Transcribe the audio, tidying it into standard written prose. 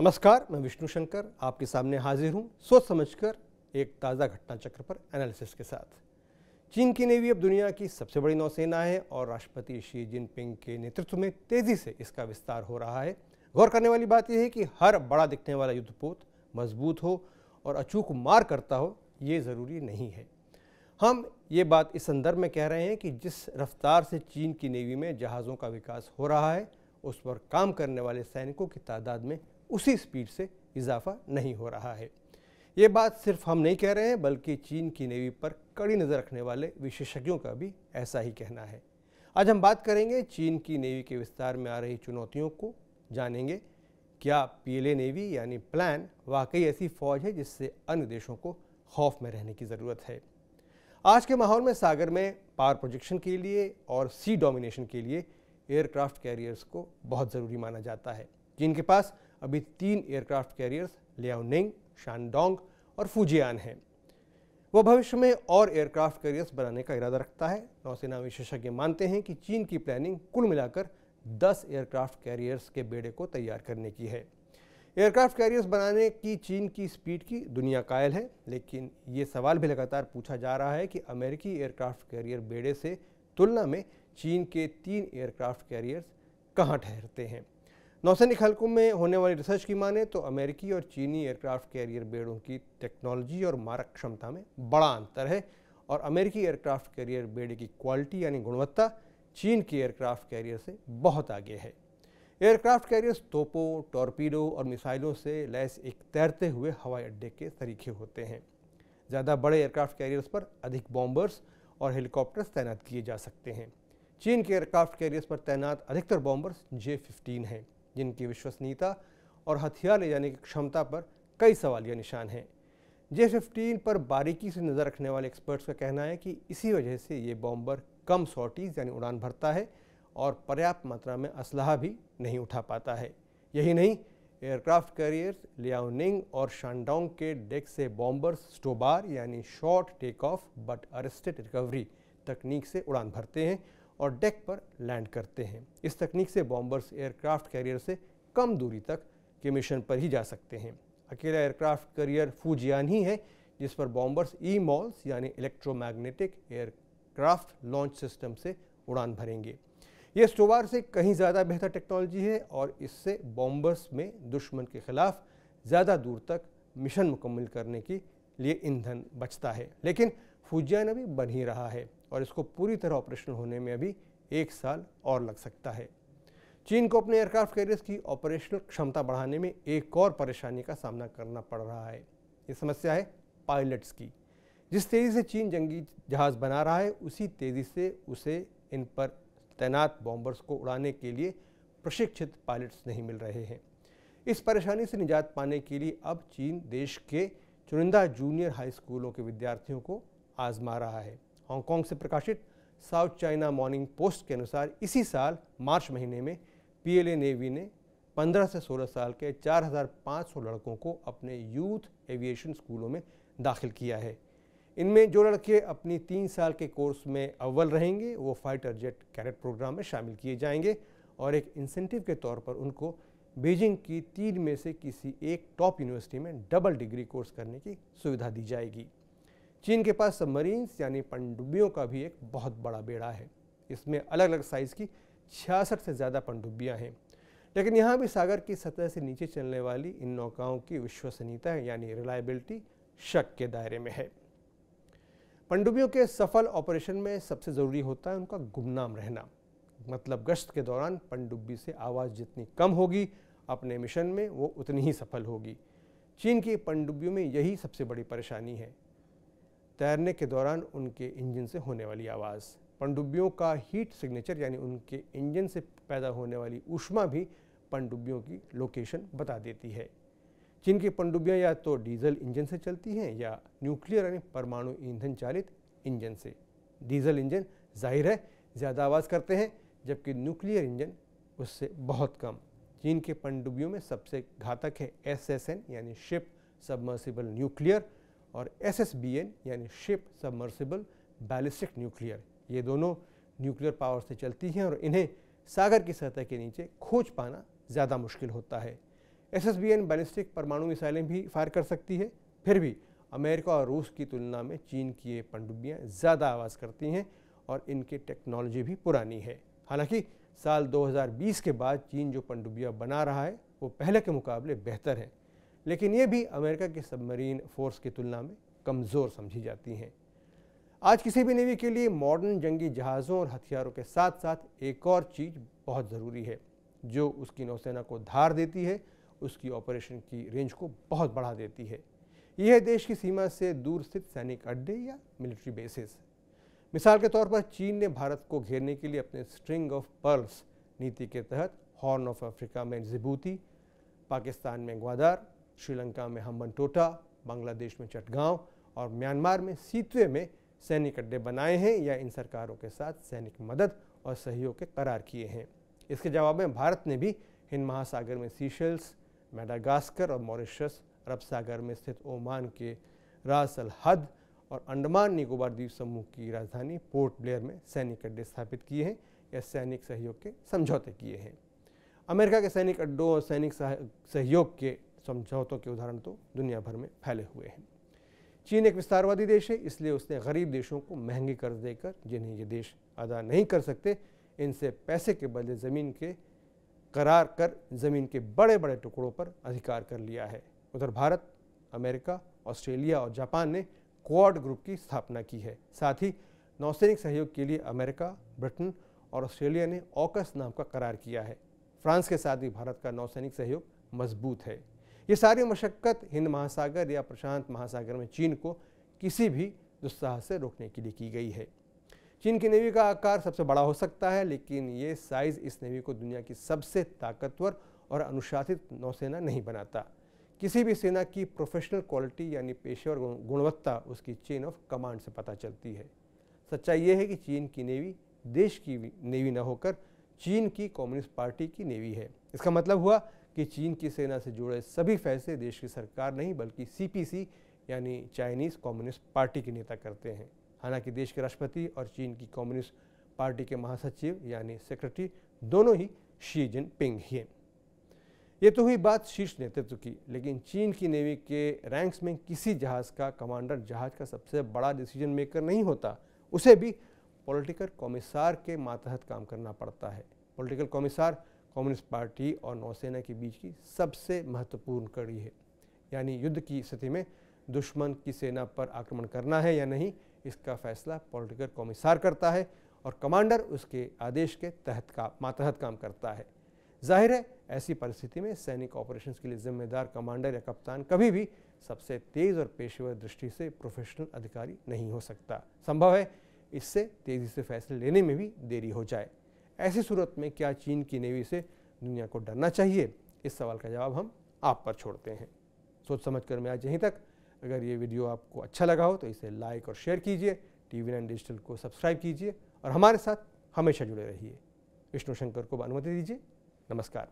नमस्कार, मैं विष्णु शंकर आपके सामने हाजिर हूँ सोच समझकर एक ताज़ा घटना चक्र पर एनालिसिस के साथ। चीन की नेवी अब दुनिया की सबसे बड़ी नौसेना है और राष्ट्रपति शी जिनपिंग के नेतृत्व में तेज़ी से इसका विस्तार हो रहा है। गौर करने वाली बात यह है कि हर बड़ा दिखने वाला युद्धपोत मजबूत हो और अचूक मार करता हो, ये ज़रूरी नहीं है। हम ये बात इस संदर्भ में कह रहे हैं कि जिस रफ्तार से चीन की नेवी में जहाज़ों का विकास हो रहा है, उस पर काम करने वाले सैनिकों की तादाद में उसी स्पीड से इजाफा नहीं हो रहा है। ये बात सिर्फ हम नहीं कह रहे हैं, बल्कि चीन की नेवी पर कड़ी नज़र रखने वाले विशेषज्ञों का भी ऐसा ही कहना है। आज हम बात करेंगे चीन की नेवी के विस्तार में आ रही चुनौतियों को, जानेंगे क्या पीएलए नेवी यानी प्लान वाकई ऐसी फौज है जिससे अन्य देशों को खौफ में रहने की ज़रूरत है। आज के माहौल में सागर में पावर प्रोजेक्शन के लिए और सी डोमिनेशन के लिए एयरक्राफ्ट कैरियर्स को बहुत ज़रूरी माना जाता है। चीन के पास अभी 3 एयरक्राफ्ट कैरियर्स लियाओनिंग, शानडोंग और फुजियान हैं। वह भविष्य में और एयरक्राफ्ट कैरियर्स बनाने का इरादा रखता है। नौसेना विशेषज्ञ मानते हैं कि चीन की प्लानिंग कुल मिलाकर 10 एयरक्राफ्ट कैरियर्स के बेड़े को तैयार करने की है। एयरक्राफ्ट कैरियर्स बनाने की चीन की स्पीड की दुनिया कायल है, लेकिन ये सवाल भी लगातार पूछा जा रहा है कि अमेरिकी एयरक्राफ्ट कैरियर बेड़े से तुलना में चीन के 3 एयरक्राफ्ट कैरियर्स कहाँ ठहरते हैं। नौसैनिक हलकों में होने वाली रिसर्च की माने तो अमेरिकी और चीनी एयरक्राफ्ट कैरियर बेड़ों की टेक्नोलॉजी और मारक क्षमता में बड़ा अंतर है और अमेरिकी एयरक्राफ्ट कैरियर बेड़े की क्वालिटी यानी गुणवत्ता चीन की एयरक्राफ्ट कैरियर से बहुत आगे है। एयरक्राफ्ट कैरियर्स तोपों, टॉर्पीडो और मिसाइलों से लैस एक तैरते हुए हवाई अड्डे के तरीके होते हैं। ज़्यादा बड़े एयरक्राफ्ट कैरियर्स पर अधिक बॉम्बर्स और हेलीकॉप्टर्स तैनात किए जा सकते हैं। चीन के एयरक्राफ्ट कैरियर्स पर तैनात अधिकतर बॉम्बर्स J-15 हैं, जिनकी विश्वसनीयता और हथियार ले जाने की क्षमता पर कई सवालिया निशान हैं। J-15 पर बारीकी से नज़र रखने वाले एक्सपर्ट्स का कहना है कि इसी वजह से ये बॉम्बर कम सॉर्टीज़ यानी उड़ान भरता है और पर्याप्त मात्रा में असलहा भी नहीं उठा पाता है। यही नहीं, एयरक्राफ्ट कैरियर्स लियाओनिंग और शानडोंग के डेक से बॉम्बर्स स्टोबार यानी short take off but arrested recovery तकनीक से उड़ान भरते हैं और डेक पर लैंड करते हैं। इस तकनीक से बॉम्बर्स एयरक्राफ्ट कैरियर से कम दूरी तक के मिशन पर ही जा सकते हैं। अकेला एयरक्राफ्ट कैरियर फुजियान ही है जिस पर बॉम्बर्स EMALS यानी इलेक्ट्रोमैग्नेटिक एयरक्राफ्ट लॉन्च सिस्टम से उड़ान भरेंगे। ये स्टोबार से कहीं ज़्यादा बेहतर टेक्नोलॉजी है और इससे बॉम्बर्स में दुश्मन के खिलाफ ज़्यादा दूर तक मिशन मुकम्मल करने के लिए ईंधन बचता है। लेकिन फुजियान अभी बन ही रहा है और इसको पूरी तरह ऑपरेशनल होने में अभी 1 साल और लग सकता है। चीन को अपने एयरक्राफ्ट कैरियर्स की ऑपरेशनल क्षमता बढ़ाने में एक और परेशानी का सामना करना पड़ रहा है। ये समस्या है पायलट्स की। जिस तेज़ी से चीन जंगी जहाज़ बना रहा है, उसी तेज़ी से उसे इन पर तैनात बॉम्बर्स को उड़ाने के लिए प्रशिक्षित पायलट्स नहीं मिल रहे हैं। इस परेशानी से निजात पाने के लिए अब चीन देश के चुनिंदा जूनियर हाई स्कूलों के विद्यार्थियों को आजमा रहा है। हांगकांग से प्रकाशित साउथ चाइना मॉर्निंग पोस्ट के अनुसार इसी साल मार्च महीने में पीएलए नेवी ने 15 से 16 साल के 4500 लड़कों को अपने यूथ एविएशन स्कूलों में दाखिल किया है। इनमें जो लड़के अपनी 3 साल के कोर्स में अव्वल रहेंगे वो फाइटर जेट कैडेट प्रोग्राम में शामिल किए जाएंगे और एक इंसेंटिव के तौर पर उनको बीजिंग की 3 में से किसी एक टॉप यूनिवर्सिटी में डबल डिग्री कोर्स करने की सुविधा दी जाएगी। चीन के पास सबमरीन्स यानी पनडुब्बियों का भी एक बहुत बड़ा बेड़ा है। इसमें अलग अलग साइज़ की 66 से ज़्यादा पनडुब्बियाँ हैं, लेकिन यहाँ भी सागर की सतह से नीचे चलने वाली इन नौकाओं की विश्वसनीयता यानी रिलायबिलिटी शक के दायरे में है। पनडुब्बियों के सफल ऑपरेशन में सबसे ज़रूरी होता है उनका गुमनाम रहना। मतलब गश्त के दौरान पनडुब्बी से आवाज़ जितनी कम होगी, अपने मिशन में वो उतनी ही सफल होगी। चीन की पनडुब्बियों में यही सबसे बड़ी परेशानी है, तैरने के दौरान उनके इंजन से होने वाली आवाज़। पनडुब्बियों का हीट सिग्नेचर यानी उनके इंजन से पैदा होने वाली ऊष्मा भी पनडुब्बियों की लोकेशन बता देती है। चीन की पनडुब्बियाँ या तो डीजल इंजन से चलती हैं या न्यूक्लियर यानी परमाणु ईंधन चालित इंजन से। डीजल इंजन जाहिर है ज़्यादा आवाज़ करते हैं, जबकि न्यूक्लियर इंजन उससे बहुत कम। चीन के पनडुब्बियों में सबसे घातक है SSN यानी शिप सबमर्सिबल न्यूक्लियर और SSBN यानी शिप सबमर्सिबल बैलिस्टिक न्यूक्लियर। ये दोनों न्यूक्लियर पावर से चलती हैं और इन्हें सागर की सतह के नीचे खोज पाना ज़्यादा मुश्किल होता है। SSBN बैलिस्टिक परमाणु मिसाइलें भी फायर कर सकती है। फिर भी अमेरिका और रूस की तुलना में चीन की ये पनडुब्बियाँ ज़्यादा आवाज़ करती हैं और इनकी टेक्नोलॉजी भी पुरानी है। हालांकि साल 2020 के बाद चीन जो पनडुब्बियाँ बना रहा है वो पहले के मुकाबले बेहतर है, लेकिन ये भी अमेरिका के सबमरीन फोर्स की तुलना में कमज़ोर समझी जाती हैं। आज किसी भी नेवी के लिए मॉडर्न जंगी जहाज़ों और हथियारों के साथ साथ एक और चीज़ बहुत ज़रूरी है जो उसकी नौसेना को धार देती है, उसकी ऑपरेशन की रेंज को बहुत बढ़ा देती है। यह है देश की सीमा से दूर स्थित सैनिक अड्डे या मिलिट्री बेसिस। मिसाल के तौर पर चीन ने भारत को घेरने के लिए अपने स्ट्रिंग ऑफ पर्ल्स नीति के तहत हॉर्न ऑफ अफ्रीका में जिबूती, पाकिस्तान में ग्वादार, श्रीलंका में हम्बनटोटा, बांग्लादेश में चटगांव और म्यांमार में सीतवे में सैनिक अड्डे बनाए हैं या इन सरकारों के साथ सैनिक मदद और सहयोग के करार किए हैं। इसके जवाब में भारत ने भी हिंद महासागर में सीशेल्स, मेडागास्कर और मॉरिशस, अरब सागर में स्थित ओमान के रास अल हद और अंडमान निकोबार द्वीप समूह की राजधानी पोर्ट ब्लेयर में सैनिक अड्डे स्थापित किए हैं या सैनिक सहयोग के समझौते किए हैं। अमेरिका के सैनिक अड्डों और सैनिक सहयोग के समझौतों के उदाहरण तो दुनिया भर में फैले हुए हैं। चीन एक विस्तारवादी देश है, इसलिए उसने गरीब देशों को महंगे कर्ज देकर, जिन्हें ये देश अदा नहीं कर सकते, इनसे पैसे के बदले ज़मीन के करार कर ज़मीन के बड़े बड़े टुकड़ों पर अधिकार कर लिया है। उधर भारत, अमेरिका, ऑस्ट्रेलिया और जापान ने क्वाड ग्रुप की स्थापना की है। साथ ही नौसैनिक सहयोग के लिए अमेरिका, ब्रिटेन और ऑस्ट्रेलिया ने ऑकस नाम का करार किया है। फ्रांस के साथ भी भारत का नौसैनिक सहयोग मजबूत है। ये सारी मशक्क़त हिंद महासागर या प्रशांत महासागर में चीन को किसी भी दुस्साहस से रोकने के लिए की गई है। चीन की नेवी का आकार सबसे बड़ा हो सकता है, लेकिन ये साइज़ इस नेवी को दुनिया की सबसे ताकतवर और अनुशासित नौसेना नहीं बनाता। किसी भी सेना की प्रोफेशनल क्वालिटी यानी पेशेवर गुणवत्ता उसकी चेन ऑफ कमांड से पता चलती है। सच्चाई ये है कि चीन की नेवी देश की नेवी न होकर चीन की कम्युनिस्ट पार्टी की नेवी है। इसका मतलब हुआ कि चीन की सेना से जुड़े सभी फैसले देश की सरकार नहीं बल्कि CPC यानी चाइनीज़ कम्युनिस्ट पार्टी के नेता करते हैं। हालांकि देश के राष्ट्रपति और चीन की कम्युनिस्ट पार्टी के महासचिव यानी सेक्रेटरी दोनों ही शी जिनपिंग ही हैं। ये तो हुई बात शीर्ष नेतृत्व की, लेकिन चीन की नेवी के रैंक्स में किसी जहाज़ का कमांडर जहाज़ का सबसे बड़ा डिसीजन मेकर नहीं होता, उसे भी पॉलिटिकल कॉमिसार के मातहत काम करना पड़ता है। पॉलिटिकल कॉमिसार कम्युनिस्ट पार्टी और नौसेना के बीच की सबसे महत्वपूर्ण कड़ी है, यानी युद्ध की स्थिति में दुश्मन की सेना पर आक्रमण करना है या नहीं, इसका फैसला पॉलिटिकल कॉमिसार करता है और कमांडर उसके आदेश के मातहत काम करता है। जाहिर है ऐसी परिस्थिति में सैनिक ऑपरेशंस के लिए जिम्मेदार कमांडर या कप्तान कभी भी सबसे तेज़ और पेशेवर दृष्टि से प्रोफेशनल अधिकारी नहीं हो सकता। संभव है इससे तेज़ी से फैसले लेने में भी देरी हो जाए। ऐसी सूरत में क्या चीन की नेवी से दुनिया को डरना चाहिए? इस सवाल का जवाब हम आप पर छोड़ते हैं। सोच समझ कर मैं आज यहीं तक। अगर ये वीडियो आपको अच्छा लगा हो तो इसे लाइक और शेयर कीजिए, TV9 डिजिटल को सब्सक्राइब कीजिए और हमारे साथ हमेशा जुड़े रहिए। विष्णु शंकर को अनुमति दीजिए। नमस्कार।